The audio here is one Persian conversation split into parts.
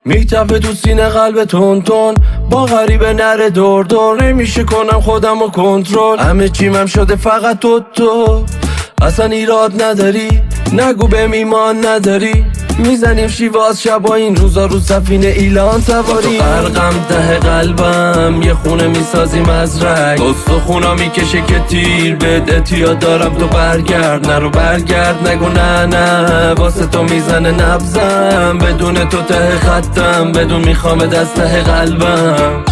میتپه تو سینه قلب تون تون، با غریبه نره دور دور. نمیشه کنم خودم رو کنترل، همه چیمم شده فقط تو. اصلا ایراد نداری، نگو به میمان نداری. میزنیم شیواز شبا این روزا رو سفینه ایلان سواری. غرقم ته قلبم یه خونه میسازیم از رگ، استخونا میکشه که تیر بده. اعتیاد دارم تو برگرد، نرو برگرد نگو نه واسه تو میزنه نبزم. بدون تو ته خطم، بدون میخوام از ته قلبم.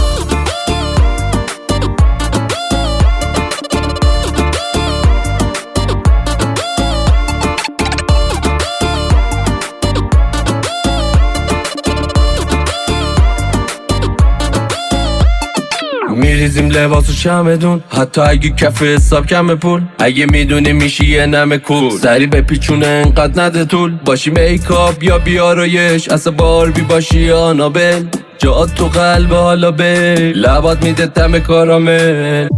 میریزیم لباس و چمدون، حتی اگه کف حساب کم پول. اگه میدونی میشی یه نمه کول، سری به پیچونه انقدر نده طول. باشی میکاپ یا بیارایش، اصلا باربی باشی یا آنابل. جات تو قلب حالا به لبات میده دم کارامل.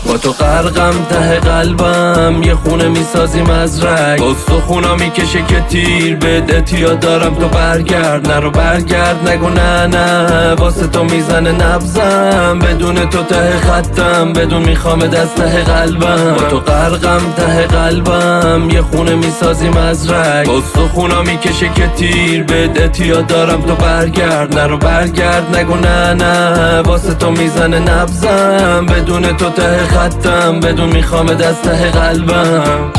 با تو غرقم ته قلبم یه خونه میسازیم از رگ، استخونا میکشه که تیر بده. اعتیاد دارم تو برگرد، نرو برگرد نگو نه واسه تو میزنه نبزم. بدون تو ته خطم، بدون میخوام از ته قلبم. با تو غرقم ته قلبم یه خونه میسازیم از رگ، استخونا میکشه که تیر بده. اعتیاد دارم تو برگرد، نرو برگرد نگو نه واسه تو میزنه نبزم. بدون تو ته خطم، بدون میخوام از ته قلبم.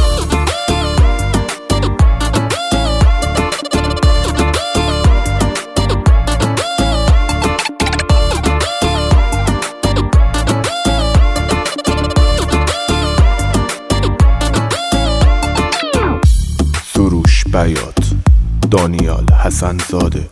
سروش بیات، دانیال حسن زاده.